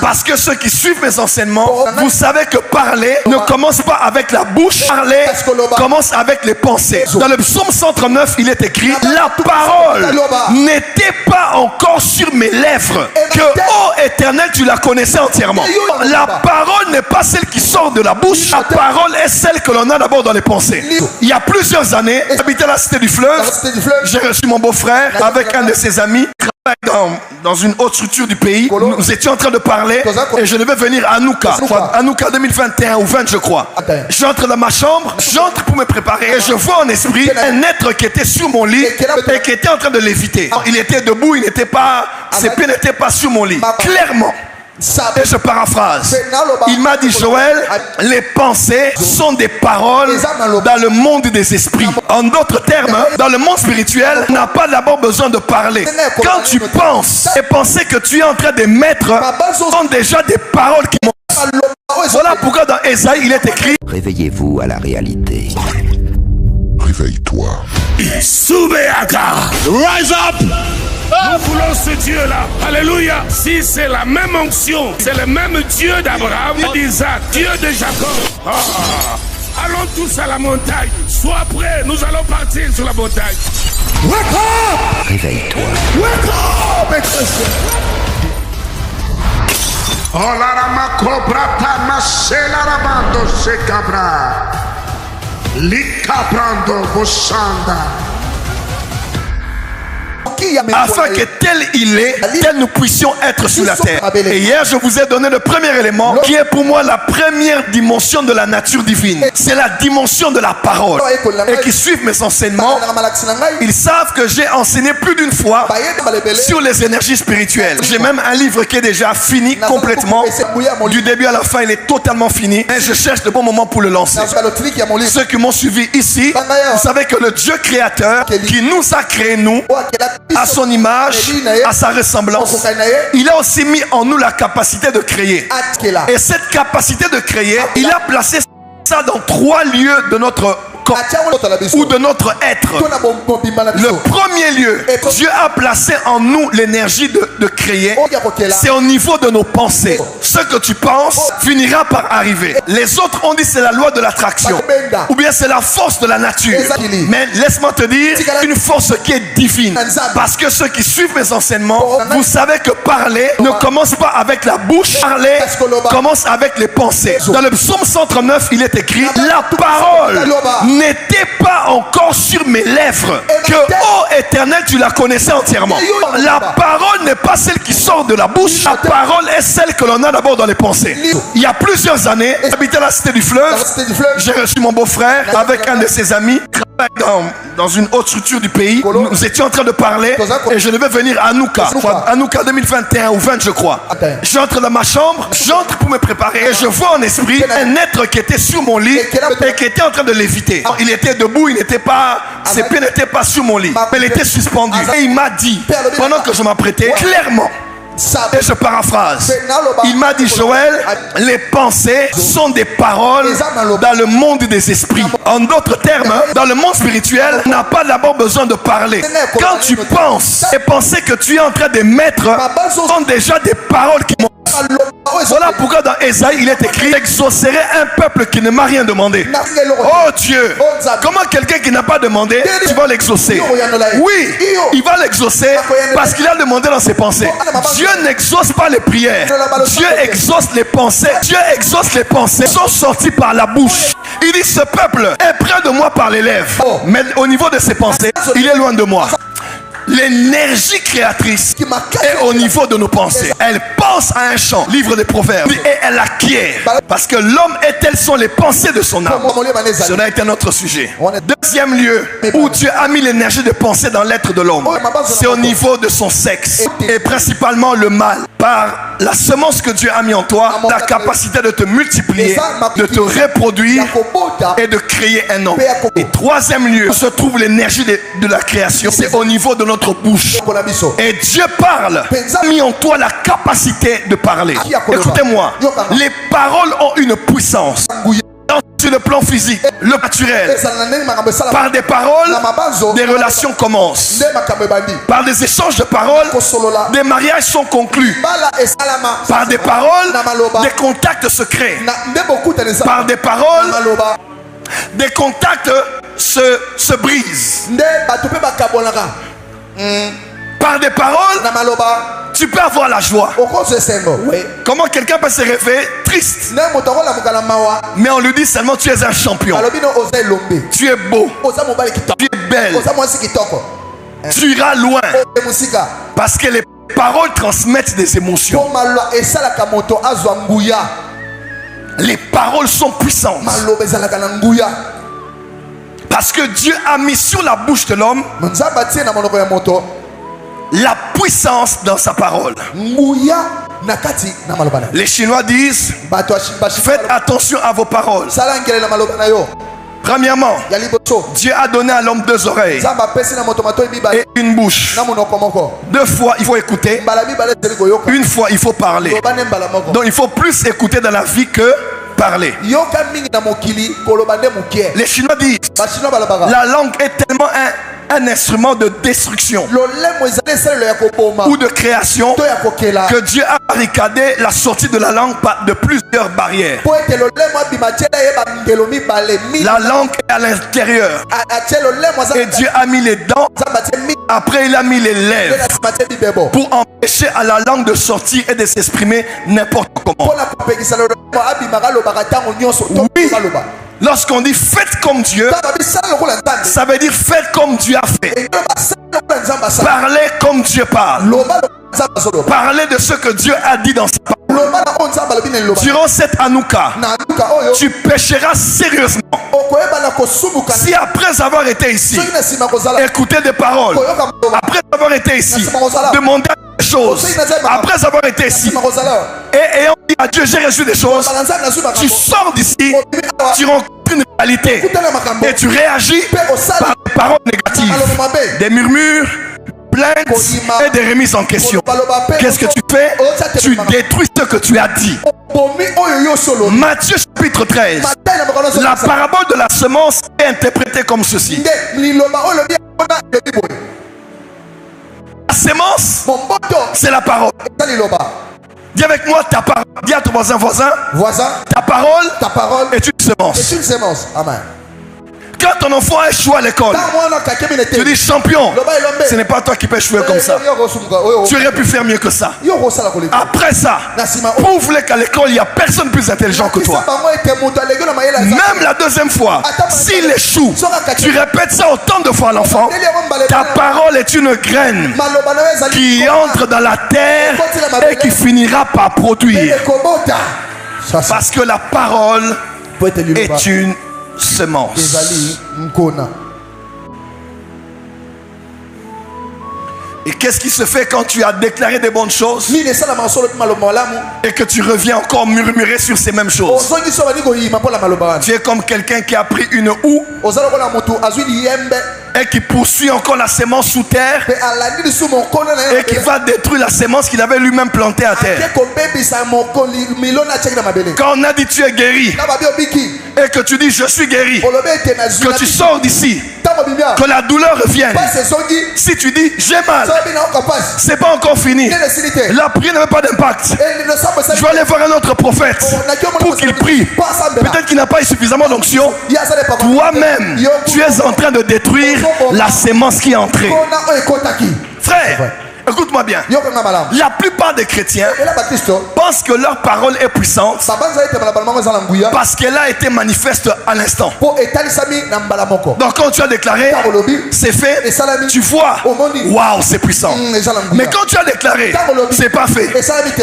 Parce que ceux qui suivent mes enseignements, vous savez que parler ne commence pas avec la bouche. Parler commence avec les pensées. Dans le psaume 139, il est écrit: la parole n'était pas encore sur mes lèvres, que, ô Éternel, tu la connaissais entièrement. La parole n'est pas celle qui sort de la bouche. La parole est celle que l'on a d'abord dans les pensées. Il y a plusieurs années, j'habitais à la Cité du Fleuve. J'ai reçu mon beau-frère avec un de ses amis. Dans une autre structure du pays, nous étions en train de parler et je devais venir à Anouka 2021 ou 20 je crois. J'entre dans ma chambre, j'entre pour me préparer et je vois en esprit un être qui était sur mon lit et qui était en train de léviter. Il était debout, ses pieds n'étaient pas sur mon lit, clairement. Et je paraphrase. Il m'a dit: Joël, les pensées sont des paroles dans le monde des esprits. En d'autres termes, dans le monde spirituel, on n'a pas d'abord besoin de parler. Quand tu penses, les pensées que tu es en train d'émettre sont déjà des paroles qui montent. Voilà pourquoi dans Ésaïe, il est écrit: réveillez-vous à la réalité. Réveille-toi. Rise up! Nous voulons ce Dieu-là. Alléluia. Si c'est la même onction, c'est le même Dieu d'Abraham, d'Isaac, Dieu de Jacob. Allons tous à la montagne. Sois prêts, nous allons partir sur la montagne. Wake up! Réveille-toi. Wake up! Oh la rama cobra tamasela rabando se cabra. Licabrando bossanda. afin que tel il est, tel nous puissions être sur la terre. Et hier, je vous ai donné le premier élément qui est pour moi la première dimension de la nature divine. C'est la dimension de la parole. Et qui suivent mes enseignements, ils savent que j'ai enseigné plus d'une fois sur les énergies spirituelles. J'ai même un livre qui est déjà fini complètement. Du début à la fin, il est totalement fini. Et je cherche le bon moment pour le lancer. Ceux qui m'ont suivi ici, vous savez que le Dieu créateur qui nous a créés, nous, à son image, à sa ressemblance, il a aussi mis en nous la capacité de créer. Et cette capacité de créer, il a placé ça dans 3 lieux de notre corps ou de notre être. Le premier lieu, Dieu a placé en nous l'énergie de créer. C'est au niveau de nos pensées. Ce que tu penses finira par arriver. Les autres ont dit c'est la loi de l'attraction, ou bien c'est la force de la nature. Mais laisse-moi te dire une force qui est divine. Parce que ceux qui suivent mes enseignements, vous savez que parler ne commence pas avec la bouche. Parler commence avec les pensées. Dans le psaume 139, il est écrit: la parole n'était pas encore sur mes lèvres, que, ô Éternel, tu la connaissais entièrement. La parole n'est pas celle qui sort de la bouche. La parole est celle que l'on a d'abord dans les pensées. Il y a plusieurs années, j'habitais à la Cité du Fleuve. J'ai reçu mon beau-frère avec un de ses amis dans une autre structure du pays. Nous étions en train de parler et je devais venir à Anouka 2021 ou 20 je crois. J'entre dans ma chambre, j'entre pour me préparer et je vois en esprit un être qui était sur mon lit et qui était en train de léviter. Il était debout, ses pieds n'étaient pas sur mon lit, mais il était suspendu. Et il m'a dit, pendant que je m'apprêtais, clairement, et je paraphrase, il m'a dit: Joël, les pensées sont des paroles dans le monde des esprits. En d'autres termes, dans le monde spirituel, on n'a pas d'abord besoin de parler. Quand tu penses, les pensées que tu es en train d'émettre sont déjà des paroles qui montent. Voilà pourquoi dans Ésaïe il est écrit: j'exaucerai un peuple qui ne m'a rien demandé. Oh Dieu, comment quelqu'un qui n'a pas demandé, tu vas l'exaucer? Oui, il va l'exaucer parce qu'il a demandé dans ses pensées. Dieu n'exauce pas les prières, Dieu exauce les pensées. Dieu exauce les pensées qui sont sorties par la bouche. Il dit: ce peuple est près de moi par les lèvres, mais au niveau de ses pensées, il est loin de moi. L'énergie créatrice est au niveau de nos pensées. Elle pense à un chant, livre des Proverbes, et elle acquiert. Parce que l'homme est telles sont les pensées de son âme. Cela est un autre sujet. Deuxième lieu où Dieu a mis l'énergie de pensée dans l'être de l'homme, c'est au niveau de son sexe. Et principalement le mâle. Par la semence que Dieu a mis en toi, la capacité de te multiplier, de te reproduire et de créer un homme. Et troisième lieu où se trouve l'énergie de la création, c'est au niveau de notre bouche. Et Dieu parle, a mis en toi la capacité de parler. Écoutez-moi, les paroles ont une puissance. sur le plan physique, le naturel. Par des paroles, des relations commencent. Par des échanges de paroles, des mariages sont conclus. Par des paroles, des contacts se créent. Par des paroles, des contacts se brisent. Par des paroles, tu peux avoir la joie. Comment quelqu'un peut se réveiller triste, mais on lui dit seulement tu es un champion, tu es beau, tu es belle, tu iras loin, parce que les paroles transmettent des émotions. Les paroles sont puissantes, parce que Dieu a mis sur la bouche de l'homme la puissance dans sa parole. Les Chinois disent faites attention à vos paroles. Premièrement, Dieu a donné à l'homme 2 oreilles et une bouche. 2 fois il faut écouter, une fois il faut parler. Donc il faut plus écouter dans la vie que parler. Les Chinois disent la langue est tellement un instrument de destruction ou de création que Dieu a barricadé la sortie de la langue de plusieurs barrières. La langue est à l'intérieur et Dieu a mis les dents, après il a mis les lèvres pour empêcher à la langue de sortir et de s'exprimer n'importe comment. Oui. Lorsqu'on dit faites comme Dieu, ça veut dire faites comme Dieu a fait. Parlez comme Dieu parle. Parlez de ce que Dieu a dit dans sa parole. Durant cette Hanouka, tu pécheras sérieusement. Si après avoir été ici, écouter des paroles, après avoir été ici, demander des choses, après avoir été ici, et ayant dit à Dieu j'ai reçu des choses, tu sors d'ici, tu rencontres une réalité et tu réagis par des paroles négatives, des murmures, plaintes et des remises en question. Qu'est-ce que tu fais? Tu détruis ce que tu as dit. Matthieu chapitre 13, la parabole de la semence est interprétée comme ceci. La semence, c'est la parole. Dis avec moi ta parole. Dis à ton voisin, ta parole est une semence. Amen. Quand ton enfant a échoué à l'école, tu dis champion, ce n'est pas toi qui peux échouer comme ça. Tu aurais pu faire mieux que ça. Après ça, prouve-le qu'à l'école, il n'y a personne plus intelligent que toi. Même la deuxième fois, s'il échoue, tu répètes ça autant de fois à l'enfant. Ta parole est une graine qui entre dans la terre et qui finira par produire. Parce que la parole est une semence. Et qu'est-ce qui se fait quand tu as déclaré des bonnes choses et que tu reviens encore murmurer sur ces mêmes choses? Tu es comme quelqu'un qui a pris une houe et qui poursuit encore la semence sous terre et qui va détruire la semence qu'il avait lui-même plantée à terre. Quand on a dit tu es guéri et que tu dis je suis guéri, que tu sors d'ici, que la douleur revienne, si tu dis j'ai mal, c'est pas encore fini, la prière n'avait pas d'impact, je vais aller voir un autre prophète pour qu'il prie. Peut-être qu'il n'a pas eu suffisamment d'onction. Toi-même tu es en train de détruire la semence qui est entrée. Frère, écoute-moi bien. La plupart des chrétiens pensent que leur parole est puissante parce qu'elle a été manifeste à l'instant. Donc quand tu as déclaré, c'est fait, tu vois, waouh, c'est puissant. Mais quand tu as déclaré, c'est pas fait.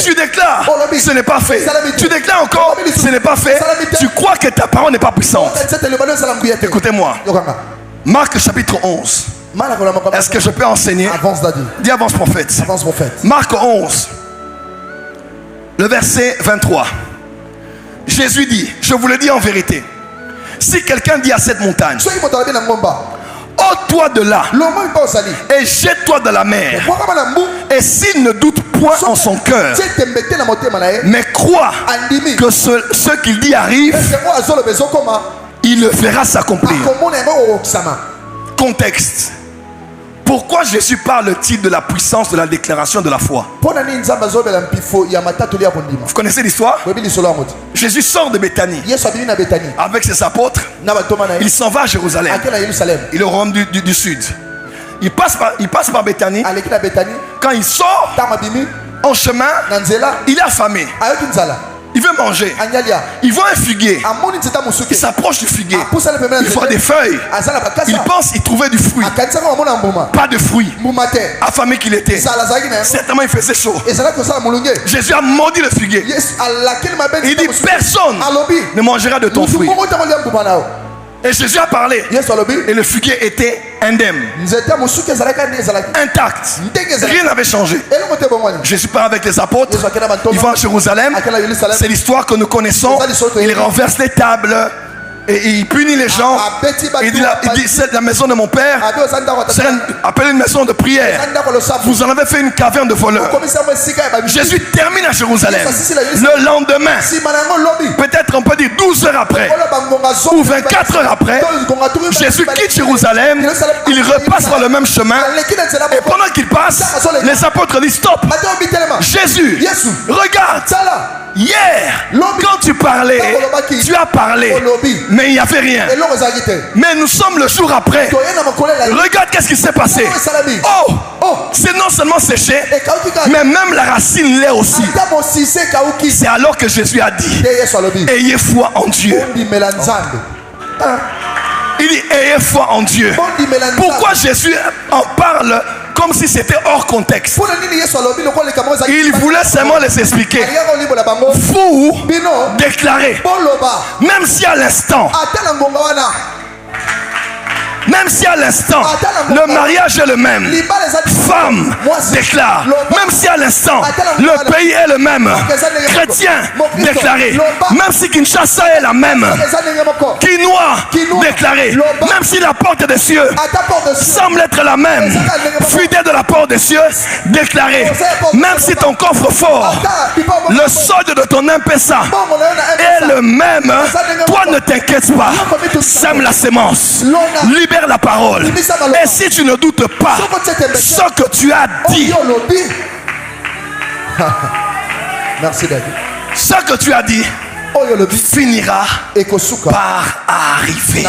Tu déclares, ce n'est pas fait. Tu déclares encore, ce n'est pas fait. Tu crois que ta parole n'est pas puissante. Écoutez-moi. Marc chapitre 11. Est-ce que je peux enseigner? Dis avance prophète. Marc 11, le verset 23. Jésus dit, je vous le dis en vérité, si quelqu'un dit à cette montagne, ôte-toi de là et jette-toi dans la mer, et s'il ne doute point en son cœur, mais croit que ce qu'il dit arrive, il le fera s'accomplir. Contexte. Pourquoi Jésus parle le-t-il de la puissance de la déclaration de la foi? Vous connaissez l'histoire? Jésus sort de Béthanie avec ses apôtres. Il s'en va à Jérusalem. Il est au royaume du sud. Il passe par Béthanie. Quand il sort en chemin, il est affamé. Il veut manger. Il voit un figuier. Il s'approche du figuier. Il voit des feuilles. Il pense y trouver du fruit. Pas de fruit. Affamé qu'il était. Certainement il faisait chaud. Jésus a maudit le figuier. Il dit personne ne mangera de ton fruit. Et Jésus a parlé. Et le figuier était indemne, intact. Rien n'avait changé. Jésus part avec les apôtres. Ils vont à Jérusalem. C'est l'histoire que nous connaissons. Il renverse les tables. Et il punit les gens. Il dit c'est la maison de mon père. Appelez une maison de prière. Vous en avez fait une caverne de voleurs. Jésus termine à Jérusalem. Le lendemain, peut-être on peut dire 12 heures après, ou 24 heures après, Jésus quitte Jérusalem. Il repasse par le même chemin. Et pendant qu'il passe, les apôtres disent stop. Jésus, regarde. Hier, quand tu parlais, tu as parlé, mais il n'y avait rien. Mais nous sommes le jour après. Regarde qu'est-ce qui s'est passé. Oh, c'est non seulement séché, mais même la racine l'est aussi. C'est alors que Jésus a dit, ayez foi en Dieu. Il dit, ayez foi en Dieu. Pourquoi Jésus en parle comme si c'était hors contexte? Il voulait seulement les expliquer. Vous déclarez, même si à l'instant, le mariage est le même, femme déclare, même si à l'instant le pays est le même, chrétien déclaré, même si Kinshasa est la même, Quinois déclaré, même si la porte des cieux semble être la même, fidèle de la porte des cieux déclaré, même si ton coffre fort, le solde de ton impesa est le même, toi ne t'inquiète pas, sème la sémence, libère la parole. Et si tu ne doutes pas, ce que tu as dit, merci David. Ce que tu as dit finira par arriver.